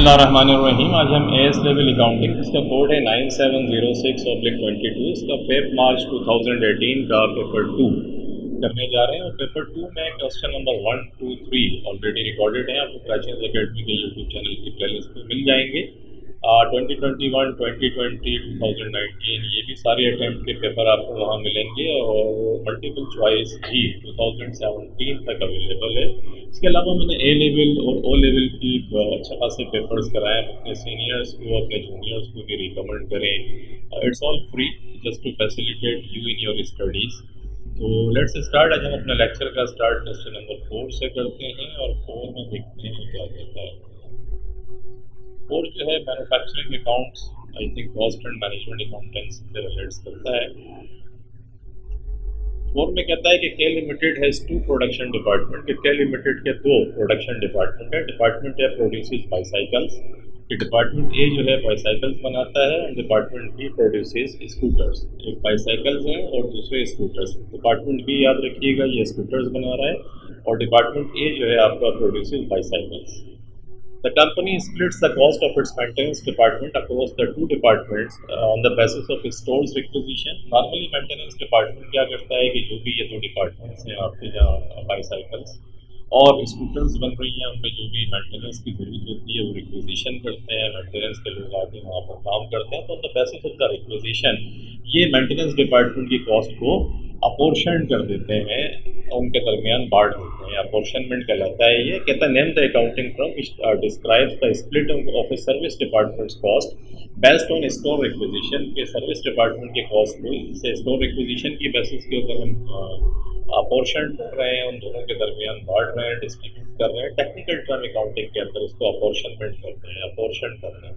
बिस्मिल्लाहिर्रहमानिर्रहीम। आज हम एएस लेवल अकाउंटिंग, इसका कोड है 9706/22, इसका फेब मार्च 2018 का पेपर 2 करने जा रहे हैं। और पेपर 2 में क्वेश्चन नंबर 1, 2, 3 ऑलरेडी रिकॉर्डेड हैं, आपको प्राचीन अकेडमी के यूट्यूब चैनल की प्लेलिस्ट में मिल जाएंगे। 2021, 2020, 2019 ये भी सारे अटैम्प्ट के पेपर आपको वहाँ मिलेंगे और मल्टीपल चॉइस भी 2017 तक अवेलेबल है। इसके अलावा मैंने ए लेवल और ओ लेवल की अच्छे खासे पेपर्स कराए हैं। अपने सीनियर्स को, अपने जूनियर्स को भी रिकमेंड करें। It's all free, just to facilitate you in your studies. तो लेट्स स्टार्ट। आज हम अपने लेक्चर का स्टार्ट क्वेश्चन नंबर 4 से करते हैं और 4 में देखते हैं क्या कहता है। 4 जो है manufacturing accounts, I think cost and management accountancy से रिलेट्स करता है। 4 में कहता है कि के लिमिटेड हैज़ 2 प्रोडक्शन डिपार्टमेंट, कि के लिमिटेड के 2 प्रोडक्शन डिपार्टमेंट है। डिपार्टमेंट ए प्रोड्यूसेस बाईसाइकिल्स, कि डिपार्टमेंट ए जो है बाईसाइकिल्स बनाता है, और डिपार्टमेंट बी प्रोड्यूसेस स्कूटर्स। एक बाईसाइकिल्स हैं और दूसरे स्कूटर्स। डिपार्टमेंट बी याद रखिएगा ये स्कूटर्स बना रहा है, और डिपार्टमेंट ए जो है आपका produces bicycles. The company splits the cost of its maintenance department across the 2 departments on the basis of stores requisition. Normally maintenance department क्या करता है कि जो भी ये 2 डिपार्टमेंट्स हैं आपके, जहाँ बाईसाइकिल्स और स्कूटर्स बन रही हैं, उनमें जो भी मेंटेनेंस की जरूरत होती है वो रिक्विजिशन करते हैं। मेंटेनेंस के लोग आके वहाँ पर काम करते हैं, तो on the basis of the requisition ये मेंटेनेंस डिपार्टमेंट की कॉस्ट को अपोर्शन कर देते हैं, उनके दरमियान बांट देते हैं। अपोर्शनमेंट कहलाता है ये। कहता है name the accounting firm which describes the split of a service departments cost based on store requisition. के सर्विस डिपार्टमेंट के कॉस्ट को इसे स्टोर रिक्विजिशन की बेसिस के ऊपर हम अपोर्शन कर रहे हैं, उन दोनों के दरमियान बांट रहे हैं, डिस्ट्रीब्यूट कर रहे हैं। टेक्निकल टर्म अकाउंटिंग के अंदर उसको अपोर्शनमेंट करते हैं, अपोर्शन करते हैं।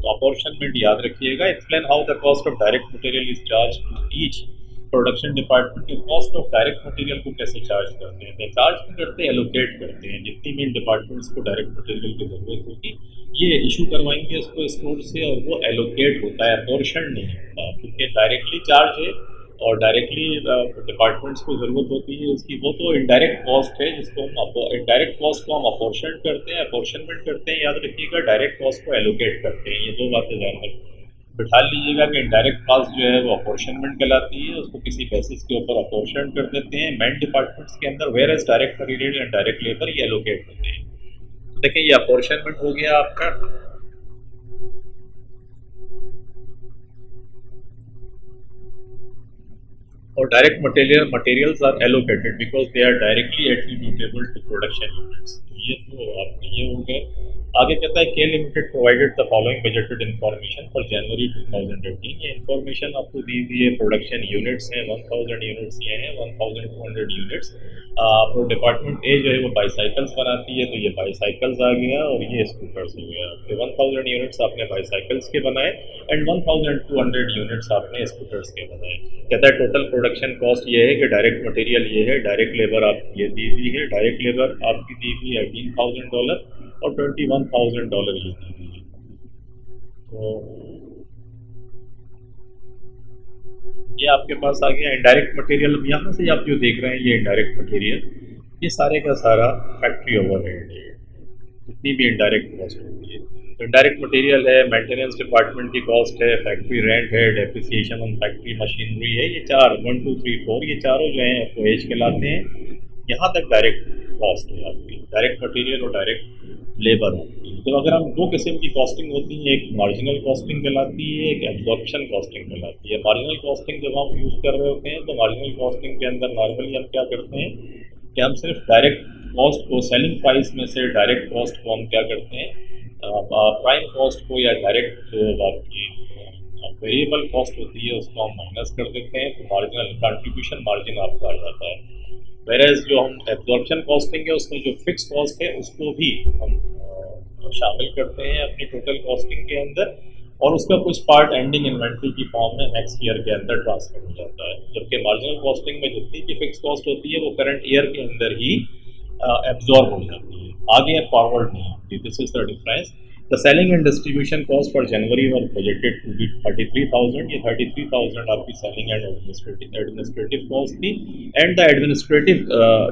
तो अपोर्शनमेंट याद रखिएगा। Explain how the cost of direct material is charge to each production department. के कॉस्ट ऑफ डायरेक्ट मटेरियल को कैसे चार्ज करते हैं? चार्ज भी करते हैं, एलोकेट करते हैं। जितनी भी इन डिपार्टमेंट्स को डायरेक्ट मटेरियल की जरूरत होगी ये इशू करवाएंगे उसको स्टोर से, और वो एलोकेट होता है, अपोर्शन नहीं होता। क्योंकि डायरेक्टली चार्ज है और डायरेक्टली डिपार्टमेंट्स को ज़रूरत होती है उसकी, वो तो इनडायरेक्ट कॉस्ट है जिसको हम इनडायरेक्ट कॉस्ट को हम अपोर्शन करते हैं, अपोर्शनमेंट करते हैं। याद रखिएगा, डायरेक्ट कॉस्ट को एलोकेट करते हैं। ये 2 बातें ध्यान में बिठा लीजिएगा कि इनडायरेक्ट कॉस्ट जो है वो अपोर्शनमेंट कहलाती है, उसको किसी बेसिस के ऊपर अपोर्शन कर देते हैं मेन डिपार्टमेंट्स के अंदर, whereas direct material and direct labour ये एलोकेट होते हैं। देखिए ये अपोर्शनमेंट हो गया आपका। और direct materials are allocated because they are directly attributable to production units. ये तो आपके ये हो गए। आगे कहता है के limited provided the following budgeted information for January 2018। ये इन्फॉर्मेशन आपको दी हुई है। प्रोडक्शन यूनिट्स हैं 1000 यूनिट्स, ये हैं 1200 यूनिट्स। तो डिपार्टमेंट ए जो है वो बाईसाइकिल्स बनाती है, तो ये बाईसाइकिल्स आ गया और ये स्कूटर्स हो गया। तो 1000 यूनिट्स आपने बाईसाइकिल्स के बनाए एंड 1200 यूनिट्स आपने स्कूटर्स के बनाए। कहता है टोटल प्रोडक्शन कॉस्ट ये है कि डायरेक्ट मटेरियल ये है, डायरेक्ट लेबर आप ये दी हुई है। डायरेक्ट लेबर आपकी दी हुई है $18,000 और $21,000 ये दी हुई है। तो ये आपके पास आ गया इंडायरेक्ट मटेरियल। यहाँ से आप जो देख रहे हैं ये इंडायरेक्ट मटेरियल, ये सारे का सारा फैक्ट्री ओवरहेड है, जितनी भी इंडायरेक्ट कॉस्ट होती है। तो इंडायरेक्ट मटेरियल है, मेंटेनेंस डिपार्टमेंट की कॉस्ट है, फैक्ट्री रेंट है, डेप्रिसिएशन ऑन फैक्ट्री मशीनरी है। ये 4 1 2 3 4 ये चारों जो हैं आपको एज कहलाते हैं। यहाँ तक डायरेक्ट कॉस्ट है आपकी, डायरेक्ट मटेरियल और डायरेक्ट लेबर होती है। तो अगर हम 2 किस्म की कॉस्टिंग होती है, एक मार्जिनल कॉस्टिंग कहलाती है, एक एब्जॉर्प्शन कॉस्टिंग कहलाती है। मार्जिनल कॉस्टिंग जब हम यूज़ कर रहे होते हैं तो मार्जिनल कॉस्टिंग के अंदर नॉर्मली हम क्या करते हैं कि हम सिर्फ डायरेक्ट कॉस्ट को, सेलिंग प्राइस में से डायरेक्ट कॉस्ट को हम क्या करते हैं, प्राइम कॉस्ट को या डायरेक्ट जो आपकी वेरिएबल कॉस्ट होती है उसको हम माइनस कर देते हैं, तो मार्जिनल कंट्रीब्यूशन मार्जिन आपका आ जाता है। वेरेज जो हम एब्जॉर्प्शन कॉस्टिंग है उसमें जो फिक्स कॉस्ट है उसको भी हम शामिल करते हैं अपनी टोटल कॉस्टिंग के अंदर, और उसका कुछ पार्ट एंडिंग इन्वेंट्री की फॉर्म में नेक्स्ट ईयर के अंदर ट्रांसफर हो जाता है। जबकि मार्जिनल कॉस्टिंग में जितनी भी फिक्स कॉस्ट होती है वो करंट ईयर के अंदर ही एब्जॉर्ब हो जाती है, आगे फॉरवर्ड नहीं होती। This is the difference. The selling and distribution cost for January were budgeted to be 33,000। ये 33,000 आपकी सेलिंग एंड एडमिनिस्ट्रेटिव कॉस्ट थी, and the administrative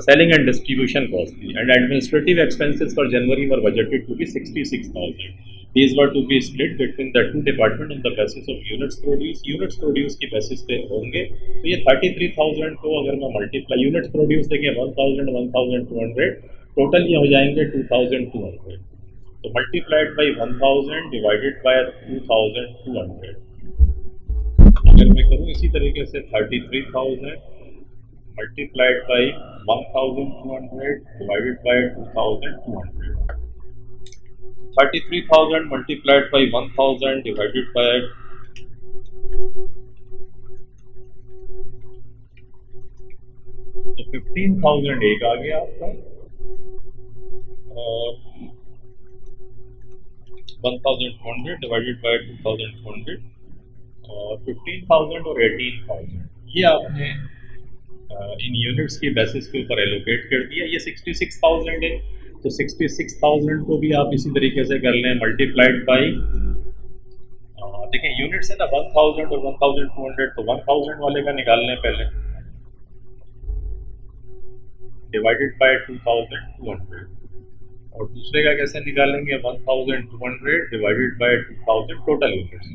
selling and distribution cost थी, and administrative expenses for January were budgeted to be 66,000। These were to be split between the two departments on the basis of units produced। Units produce की basis पे होंगे। तो ये 33,000 को अगर मैं multiply, units produce देखें 1000 1200, टोटल ये हो जाएंगे 2200। तो मल्टीप्लाइड बाई 1000 डिवाइडेड बाय 2200। अगर मैं करूँ इसी तरीके से 33,000 multiplied by 1200 divided by 2200। 33,000 multiplied by 1000 divided by तो 15,000 एक आ गया आपका, और 1200 डिवाइडेड बाय 2200, और 15,000 और 18,000 ये आपने इन यूनिट्स की बेसिस के ऊपर एलोकेट कर दिया। ये 66,000 है, तो 66,000 को भी आप इसी तरीके से कर लें मल्टीप्लाइड बाई, देखें यूनिट्स है ना 1000 और 1200, तो 1000 वाले का निकाल लें पहले, डिवाइडेड बाय 2200, और दूसरे का कैसे निकालेंगे 1200 डिवाइडेड बाय 2000 टोटल यूनिट्स।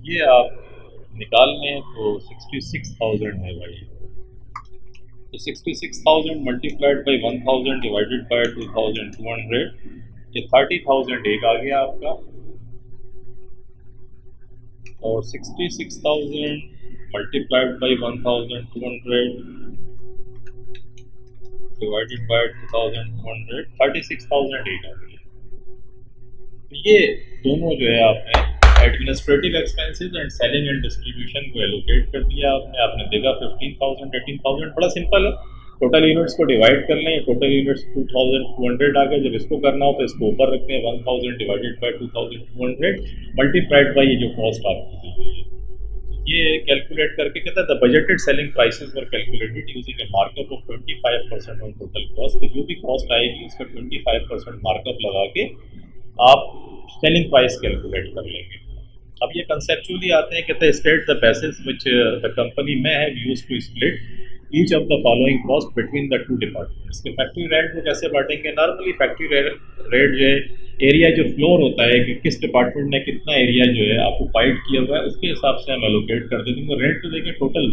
ये आप निकाल लें तो 66,000 है भाई। तो 66,000 मल्टीप्लाइड बाई 1000 डिवाइडेड बाय 2200, ये 30,000 एक आ गया आपका, और 66,000 मल्टीप्लाइड बाई 1200 डिवाइडेड बाय 2200, 36,000 एक आ गया। तो ये दोनों जो है आपने administrative expenses and selling and distribution को एलोकेट कर दिया आपने देखा 15,000 18,000, बड़ा सिंपल है। टोटल यूनिट्स को डिवाइड कर लें, टोटल यूनिट्स 2200 आ गए। जब इसको करना हो तो इसको ऊपर रखते हैं 1000 डिवाइडेड बाय 2200 मल्टीप्लाइड बाई ये जो कॉस्ट आपकी दी है, ये कैलकुलेट करके कहता है the budgeted selling prices were calculated using A markup of 25% on total cost. जो भी कॉस्ट आएगी उसका 25% मार्कअप लगा के आप सेलिंग प्राइस कैलकुलेट कर लेंगे। अब ये कंसेप्चुअली आते हैं, कहते हैं state the basis which the company में have used to split each of the following cost between the two departments. के फैक्ट्री रेंट को कैसे बांटेंगे, नॉर्मली फैक्ट्री रेट जो है एरिया जो फ्लोर होता है कि किस डिपार्टमेंट ने कितना एरिया जो है ऑक्युपाइड किया हुआ है उसके हिसाब से हम एलोकेट कर देते हैं। रेंट तो देखिए टोटल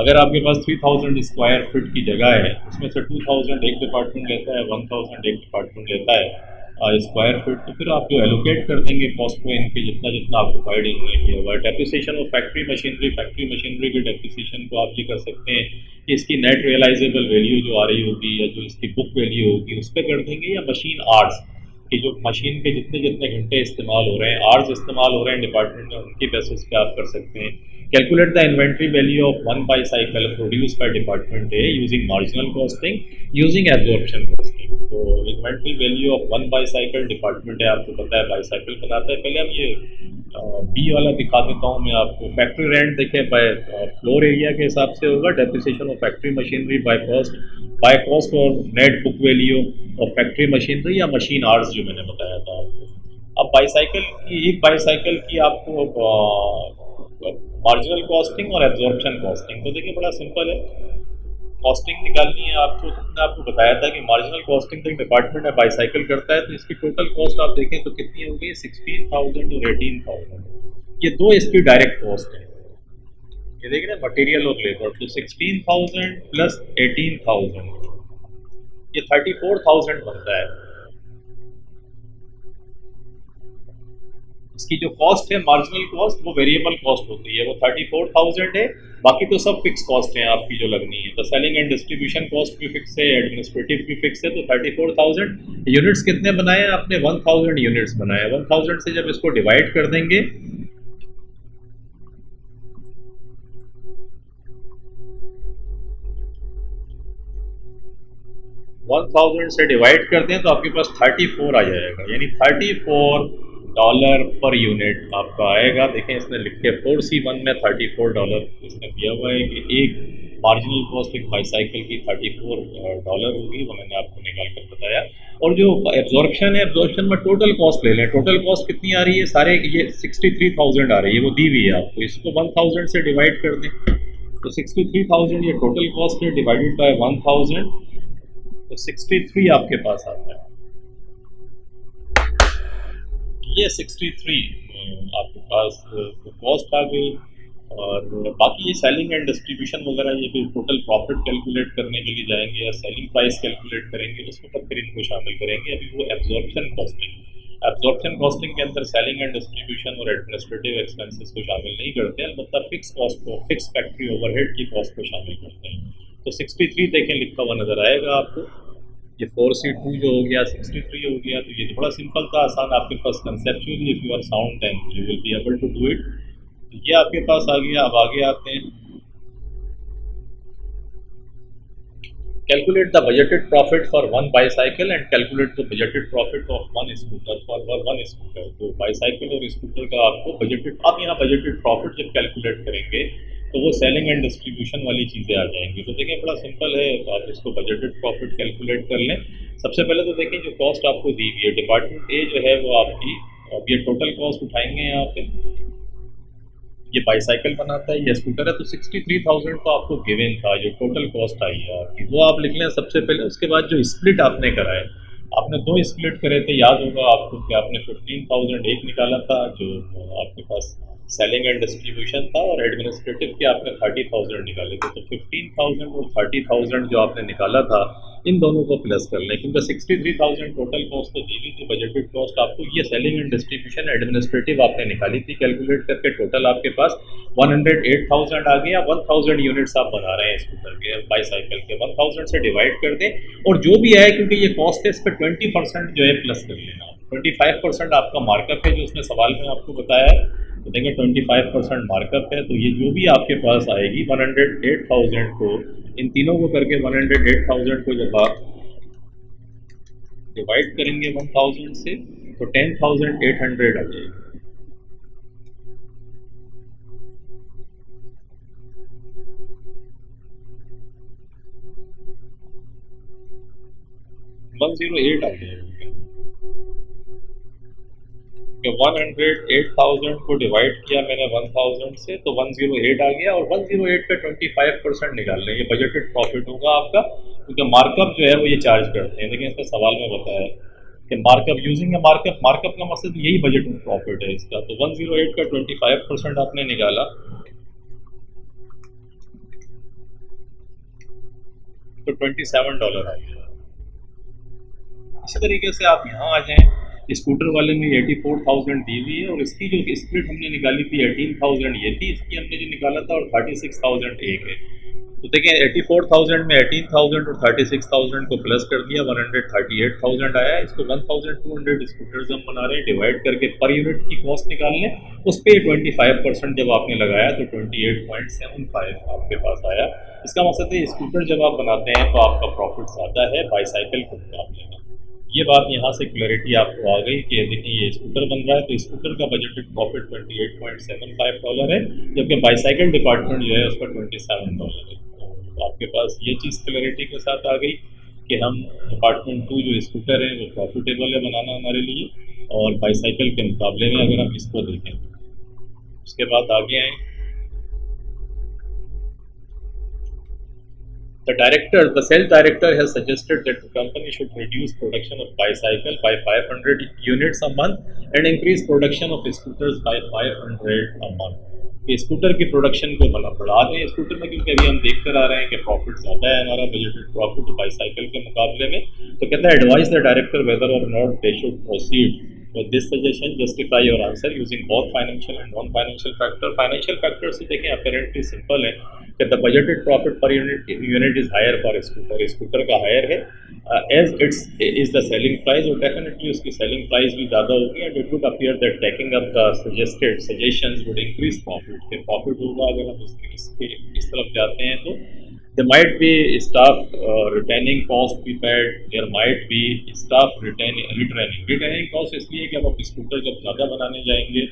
अगर आपके पास 3000 स्क्वायर फीट की जगह है उसमें से 2000 एक डिपार्टमेंट लेता है, 1000 एक डिपार्टमेंट लेता है स्क्वायर फीट, तो फिर आप जो एलोकेट कर देंगे कॉस्ट को इनके जितना जितना ऑक्युपाइड इन्होंने किया हुआ है। डेप्रिसिएशन ऑफ फैक्ट्री मशीनरी के डेप्रिसिएशन को आप ये कर सकते हैं कि इसकी नेट रियलाइजेबल वैल्यू जो आ रही होगी या जो इसकी बुक वैल्यू होगी उस पर कर देंगे, या मशीन आर्स कि जो मशीन के जितने जितने घंटे इस्तेमाल हो रहे हैं, आर्स इस्तेमाल हो रहे हैं डिपार्टमेंट में, उनकी बेसिस पे आप कर सकते हैं। Calculate the inventory value of one bicycle produce by department A using marginal costing using absorption costing. तो inventory value of one bicycle department है, आपको पता है बाईसाइकिल बनाता है। पहले हम ये बी वाला दिखा देता हूँ मैं आपको। फैक्ट्री रेंट देखें बाय फ्लोर एरिया के हिसाब से होगा, depreciation of factory machinery by cost और net book value of factory machinery या मशीन आवर्स जो मैंने बताया था आपको। अब बाईसाइकिल की एक बाईसाइकिल की आपको मार्जिनल कॉस्टिंग और एब्जॉर्प्शन कॉस्टिंग, तो देखिए बड़ा सिंपल है। कॉस्टिंग निकालनी है आपको, तो मैंने आपको बताया था कि मार्जिनल कॉस्टिंग तो एक डिपार्टमेंट है बाईसाइकिल करता है, तो इसकी टोटल कॉस्ट आप देखें तो कितनी होगी 16,000 और 18,000। ये दो इसकी डायरेक्ट कॉस्ट है, ये देख रहे हैं मटेरियल और लेबर। तो 16,000 प्लस 18,000 ये 34,000 बनता है। इसकी जो कॉस्ट है मार्जिनल कॉस्ट वो वेरिएबल कॉस्ट होती है, वो 34,000 है। बाकी तो सब फिक्स कॉस्ट हैं आपकी जो लगनी है। तो सेलिंग एंड डिस्ट्रीब्यूशन कॉस्ट भी फिक्स है, एडमिनिस्ट्रेटिव भी फिक्स है। तो 34,000 यूनिट्स कितने बनाए हैं आपने, 1000 यूनिट्स बनाए। 1000 से जब इसको डिवाइड कर देंगे 1000 से डिवाइड कर दें तो आपके पास 34 आ जाएगा, यानी $34 पर यूनिट आपका आएगा। देखें इसने लिख के 4C1 में $34 इसने दिया हुआ है कि एक मार्जिनल कॉस्ट एक बाईसाइकिल की $34 होगी, वो मैंने आपको निकाल कर बताया। और जो एब्जॉर्प्शन है, एब्जॉर्प्शन में टोटल कॉस्ट ले लें। टोटल कॉस्ट कितनी आ रही है, सारे ये 63,000 आ रही है, वो दी हुई है आपको। इसको 1000 से डिवाइड कर दें तो 63,000 ये टोटल कॉस्ट है, डिवाइडेड बाय 1000 तो 63 आपके पास आता है। ये 63 आपके पास कॉस्ट आ गई। और बाकी ये सेलिंग एंड डिस्ट्रीब्यूशन वगैरह, ये भी टोटल प्रॉफिट कैलकुलेट करने के लिए जाएंगे या सेलिंग प्राइस कैलकुलेट करेंगे, उसमें तब फिर इनको शामिल करेंगे। अभी वो एब्जॉर्प्शन कॉस्टिंग के अंदर सेलिंग एंड डिस्ट्रीब्यूशन और एडमिनिस्ट्रेटिव एक्सपेंसेस को शामिल नहीं करते हैं, अलबत्ता फिक्स कॉस्ट को, फिक्स फैक्ट्री ओवरहेड की कॉस्ट को शामिल करते हैं। तो 63 देखें लिखा हुआ नज़र आएगा आपको। ये 4C2 जो हो गया 63 हो गया। तो ये थोड़ा सिंपल था, आसान, आपके पास conceptually if you are sound and you will be able to do it. तो ये आपके पास आ गया। अब आगे आते हैं, calculate the budgeted profit for one bicycle and calculate the budgeted profit of one scooter for one scooter. तो bicycle और स्कूटर का आपको बजटेड, आप यहाँ बजटेड प्रॉफिट जब कैलकुलेट करेंगे तो वो सेलिंग एंड डिस्ट्रीब्यूशन वाली चीज़ें आ जाएंगी। तो देखें बड़ा सिंपल है, आप इसको बजटेड प्रॉफिट कैलकुलेट कर लें। सबसे पहले तो देखें जो कॉस्ट आपको दी हुई है, डिपार्टमेंट ए जो है वो आपकी, अब ये टोटल कॉस्ट उठाएंगे यहाँ पे, ये बाईसाइकिल बनाता है, ये स्कूटर है, तो 63,000 तो आपको गिवन था, जो टोटल कॉस्ट आई है आपकी, वो आप लिख लें सबसे पहले। उसके बाद जो स्प्लिट आपने करा है, आपने 2 स्प्लिट करे थे, याद होगा आपको कि आपने 15,000 एक निकाला था जो आपके पास सेलिंग एंड डिस्ट्रीब्यूशन था, और एडमिनिस्ट्रेटिव के आपने 30,000 निकाले थे। तो 15,000 और 30,000 जो आपने निकाला था, इन दोनों को प्लस कर लें, क्योंकि 63,000 टोटल कॉस्ट तो दी हुई थी। बजटेड कॉस्ट आपको ये सेलिंग एंड डिस्ट्रीब्यूशन एडमिनिस्ट्रेटिव आपने निकाली थी, कैलकुलेट करके टोटल आपके पास 108,000 आ गया। 1000 यूनिट्स आप बना रहे हैं स्कूटर के, बाईसाइकिल के, 1000 से डिवाइड कर दें, और जो भी आए, क्योंकि ये कॉस्ट है, इस पर 20% जो है प्लस कर लेना। 25% आपका मार्कअप है, जो उसने सवाल में आपको बताया है। तो देखें 25% मार्कअप है, तो ये जो भी आपके पास आएगी 108,000 को, इन तीनों को करके 108,000 को जब आप डिवाइड करेंगे 1000 से, तो 10,800 आ जाएगी। $108 आ जाएगा। 108,000 को डिवाइड किया मैंने 1000 से, तो 108 आ गया, और 108 का 25% निकाल लें, ये बजटेड प्रॉफिट होगा आपका, क्योंकि मार्कअप जो है वो ये चार्ज करते हैं। लेकिन इसका सवाल में बताया कि मार्कअप यूजिंग मार्कअप, मार्कअप का मकसद यही बजटेड प्रॉफिट है इसका। तो 108 का 25% आपने निकाला तो $27 आ गया। इसी तरीके से आप यहाँ आ जाएं, स्कूटर वाले में 84,000 दी हुई है, और इसकी जो स्प्लिट हमने निकाली थी 18,000 ये थी, इसकी हमने जो निकाला था, और 36,000 एक है। तो देखें 84,000 में 18,000 और 36,000 को प्लस कर दिया, 138,000 आया। इसको 1,200 स्कूटर्स हम बना रहे हैं, डिवाइड करके पर यूनिट की कॉस्ट निकाल लें, उस पर 25% जब आपने लगाया तो 28.75 आपके पास आया। इसका मकसद है स्कूटर जब आप बनाते हैं तो आपका प्रॉफिट ज़्यादा है बाईसाइकिल के मुकाबले में। ये बात यहाँ से क्लैरिटी आपको आ गई कि देखिए ये स्कूटर बन रहा है, तो स्कूटर का बजटेड प्रॉफिट $28.75 है, जबकि बाईसाइकिल डिपार्टमेंट जो है उसका $27 है। तो आपके पास ये चीज़ क्लैरिटी के साथ आ गई कि हम डिपार्टमेंट 2 जो स्कूटर है वो प्रॉफिटेबल है बनाना हमारे लिए, और बाईसाइकिल के मुकाबले में अगर हम इसको देखें। उसके बाद आगे आएँ, the sales director has suggested that the company should reduce production of bicycle by 500 units a month and increase production of scooters by 500 a month. कि स्कूटर की प्रोडक्शन को बढ़ा दें स्कूटर में, क्योंकि अभी हम देख कर आ रहे हैं कि प्रॉफिट ज़्यादा है हमारा बजटेड प्रॉफिट बाईसाइकिल के मुकाबले में। तो कहता है एडवाइस द डायरेक्टर वेदर और not they should proceed with this suggestion, justify your answer using both financial and non-financial factor. Financial factor से देखें apparently simple है कि the budgeted profit per unit is higher for scooter. Scooter का higher है as its is the selling price, और definitely उसकी selling price भी ज़्यादा होगी, and it would appear that taking up the suggested suggestions would increase profit. कि profit होगा अगर हम इस तरफ जाते हैं तो there might be staff retaining cost be paid, there might be staff retraining cost, इसलिए कि अब आप स्कूटर जब ज़्यादा बनाने जाएंगे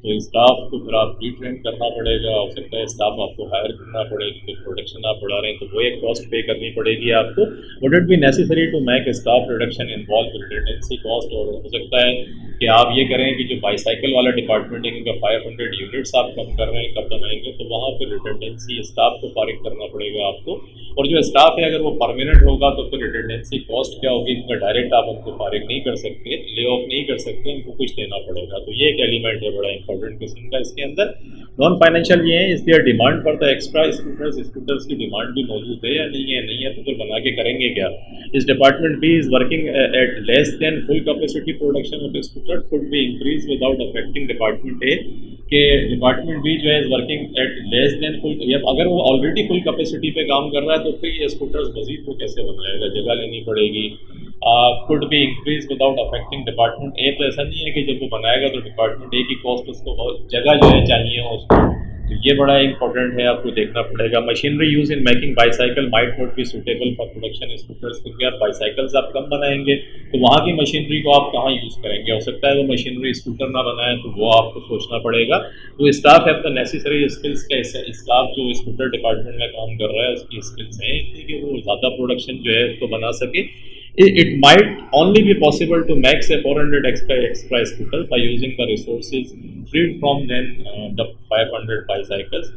तो स्टाफ को फिर आप रीट्रेन करना पड़ेगा, हो सकता है स्टाफ आपको हायर करना पड़े क्योंकि प्रोडक्शन आप बढ़ा रहे हैं, तो वो एक कॉस्ट पे करनी पड़ेगी आपको। Would it be necessary to make staff reduction involve redundancy cost, और हो सकता है कि आप ये करें कि जो बाईसाइकिल वाला डिपार्टमेंट है क्योंकि 500 यूनिट्स आप कम कर रहे हैं, कब बनाएंगे, तो वहाँ पर रिटेंडेंसी स्टाफ को फारिग करना पड़ेगा आपको। और जो स्टाफ है अगर वो परमानेंट होगा तो फिर रिटेंडेंसी कॉस्ट क्या होगी, क्योंकि डायरेक्ट आप उनको फारिग नहीं कर सकते, ले ऑफ नहीं कर सकते, उनको कुछ देना पड़ेगा। तो ये एक एलिमेंट है बड़ा इंपॉर्टेंट किस्म का इसके अंदर। नॉन फाइनेंशियल ये है, इसलिए demand for the extra scooters की डिमांड भी मौजूद है या नहीं है तो फिर बना के करेंगे क्या। इस department B is working at less than full capacity production of scooter could be increase without affecting department A, कि डिपार्टमेंट बी जो है is working at less than full, अगर वो ऑलरेडी फुल कैपेसिटी पे काम कर रहा है तो फिर ये स्कूटर्स मजीद वो कैसे बनाएगा, जगह लेनी पड़ेगी। Could be increase without affecting department A, तो ऐसा नहीं है कि जब वो बनाएगा तो डिपार्टमेंट ए की कॉस्ट उसको और जगह जो है चाहिए हो उसको, तो ये बड़ा इंपॉर्टेंट है, आपको देखना पड़ेगा। Machinery use in making bicycle might not be suitable for production scooters, क्योंकि आप बाईसाइकिल्स आप कम बनाएंगे तो वहाँ की मशीनरी को आप कहाँ यूज़ करेंगे, हो सकता है वो मशीनरी स्कूटर ना बनाए, तो वो आपको सोचना पड़ेगा। तो स्टाफ है द नेसेसरी स्किल्स का, स्टाफ जो स्कूटर डिपार्टमेंट में काम कर रहा है उसकी स्किल्स हैं कि वो ज़्यादा प्रोडक्शन जो है उसको बना सके। It might only be possible to make say 400 extra scooters by using the resources freed from then the 500 bicycles.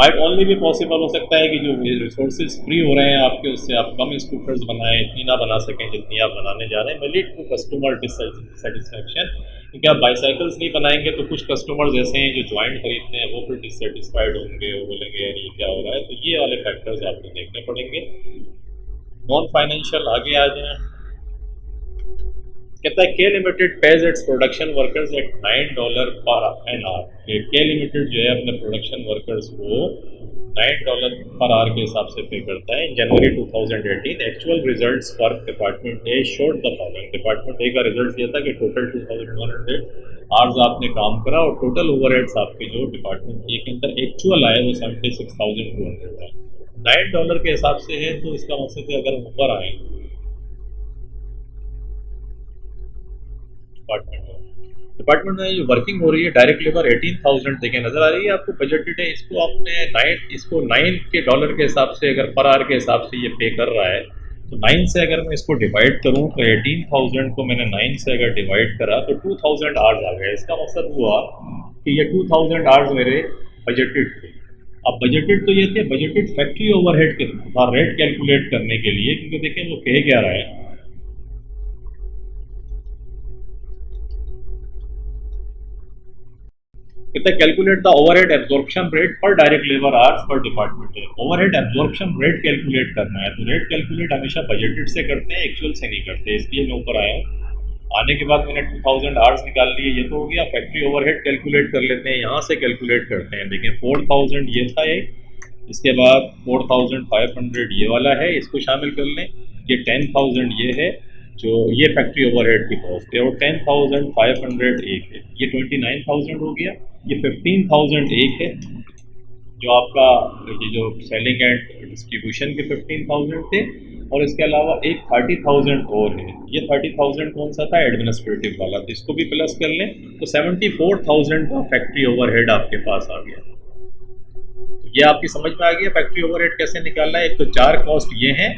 Might only be possible हो सकता है कि जो रिसोर्सेज फ्री हो रहे हैं आपके उससे आप कम स्कूटर्स बनाएं, इतनी ना बना सकें जितनी आप बनाने जा रहे हैं। may lead to customer dissatisfaction, क्योंकि आप बाईसाइकिल्स नहीं बनाएंगे तो कुछ कस्टमर्स ऐसे हैं जो ज्वाइंट खरीदते हैं वो फिर डिससेटिस्फाइड होंगे, वो बोलेंगे यार ये क्या हो रहा है। तो ये वाले फैक्टर्स आपको देखने पड़ेंगे। नॉन फाइनेंशियल आगे आ जाए, कहता है के limited pays its production workers at $9 per an hour. के लिमिटेड जो है अपने प्रोडक्शन वर्कर्स को $9 पर आवर के हिसाब से पे करता है। In January 2018 actual results for department A showed the following. Department A का रिजल्ट ये था कि टोटल 2100 आवर्स आपने काम करा और टोटल ओवरहेड्स आपके जो डिपार्टमेंट ए के अंदर एक्चुअल आए वो 76,200 है। $9 के हिसाब से है तो इसका मतलब है अगर ऊपर आए डिपार्टमेंट में जो वर्किंग हो रही है डायरेक्ट लेबर 18,000 देखें नजर आ रही है आपको, बजटेड है। इसको आपने $9 के हिसाब से अगर पर आवर के हिसाब से ये पे कर रहा है तो 9 से अगर मैं इसको डिवाइड करूं तो 18,000 को मैंने 9 से अगर डिवाइड करा तो 2,000 आवर्स आ गए। इसका मतलब हुआ कि ये 2,000 आवर्स मेरे बजटेड थे। अब बजटेड तो ये थे, बजटेड फैक्ट्री ओवरहेड के रेट कैलकुलेट करने के लिए, क्योंकि देखें वो कह क्या रहा है, कहता है calculate the overhead absorption rate per direct labour hours per department है। ओवरहेड एब्जॉर्प्शन रेट कैलकुलेट करना है तो रेट कैलकुलेट हमेशा बजटेड से करते हैं, एक्चुअल से नहीं करते, इसलिए मैं ऊपर आया हूँ। आने के बाद मैंने 2,000 आवर्स निकाल लिए, ये तो हो गया। फैक्ट्री ओवरहेड कैलकुलेट कर लेते हैं, यहाँ से कैलकुलेट करते हैं। देखें 4,000 ये था एक, इसके बाद 4,500 ये वाला है, इसको शामिल कर लें। ये 10,000 ये है जो ये फैक्ट्री ओवरहेड की कॉस्ट है, और 10,500 एक है, ये 29,000 हो गया। ये 15,000 एक है जो आपका ये जो सेलिंग एंड डिस्ट्रीब्यूशन के 15,000 थे, और इसके अलावा एक 30,000 और है। ये 30,000 कौन सा था, एडमिनिस्ट्रेटिव वाला, तो इसको भी प्लस कर लें तो 74,000 का फैक्ट्री ओवरहेड आपके पास आ गया। तो ये आपकी समझ में आ गया फैक्ट्री ओवरहेड कैसे निकालना है। एक तो 4 कॉस्ट ये हैं,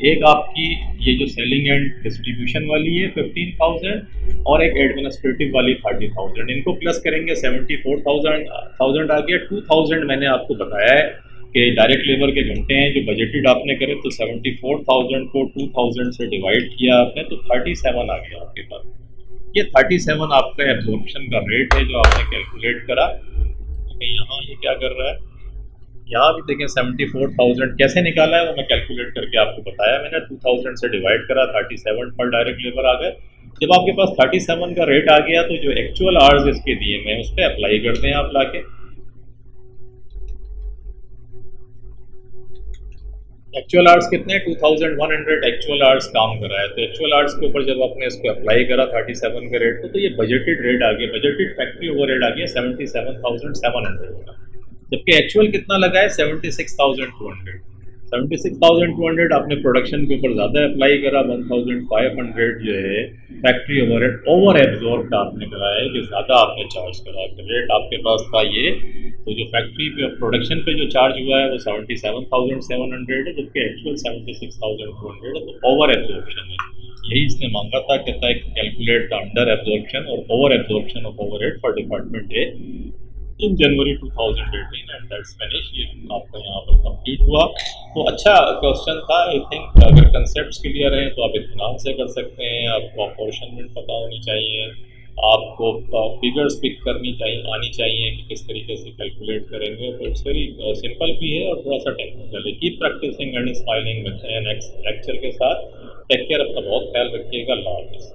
एक आपकी ये जो सेलिंग एंड डिस्ट्रीब्यूशन वाली है 15,000 और एक एडमिनिस्ट्रेटिव वाली 30,000, इनको प्लस करेंगे 74,000 आ गया। 2,000 मैंने आपको बताया है कि डायरेक्ट लेबर के घंटे हैं जो बजटेड आपने करे, तो 74,000 को 2,000 से डिवाइड किया आपने तो 37 आ गया आपके पास। ये 37 आपका एब्जॉर्प्शन का रेट है जो आपने कैलकुलेट करा। यहाँ ये क्या कर रहा है, यहाँ भी देखें 74,000 कैसे निकाला है वो मैं कैलकुलेट करके आपको बताया मैंने। 2,000 से डिवाइड करा, 37 पर डायरेक्ट लेबर आ गए। जब आपके पास 37 का रेट आ गया तो जो एक्चुअल आवर्स इसके दिए मैं उस पर अप्लाई करते हैं आप लाके। एक्चुअल आवर्स कितने हैं, 2,100 एक्चुअल आवर्स काम कर रहा है। तो एक्चुअल आवर्स के ऊपर जब आपने इसको अप्लाई करा 37 के रेट को, तो ये बजटेड रेट आ गया, बजटेड फैक्ट्री ओवरहेड आ गया 77,700 का, जबकि एक्चुअल कितना लगा है 76,200। 76,200 आपने प्रोडक्शन के ऊपर ज़्यादा अप्लाई करा, 1,500 जो है फैक्ट्री ओवरहेड ओवर एब्जॉर्ब आपने कराया है कि ज़्यादा आपने चार्ज करा है। रेट आपके पास था ये, तो जो फैक्ट्री पे प्रोडक्शन पे जो चार्ज हुआ है वो 77,700 है, जबकि एक्चुअल 76,200 है, तो ओवर एब्जॉर्प्शन है। यही इसने मांगा था, कहता है कैलकुलेट द अंडर एब्जॉर्प्शन और over absorption of overhead for department A in January 2018 and that's finish. ये आपका यहाँ पर कंप्लीट हुआ। तो अच्छा क्वेश्चन था, आई थिंक अगर कंसेप्ट क्लियर हैं तो आप इत्मीनान से कर सकते हैं। आपको अपॉर्शनमेंट पता होनी चाहिए, आपको फिगर्स पिक करनी चाहिए, आनी चाहिए कि किस तरीके से कैलकुलेट करेंगे। तो इट्स वेरी सिंपल भी है और थोड़ा सा टेक्निकल है। Keep practicing and smiling with next lecture के साथ। टेक केयर, अपना बहुत ख्याल रखिएगा। अल्लाह हाफिज़।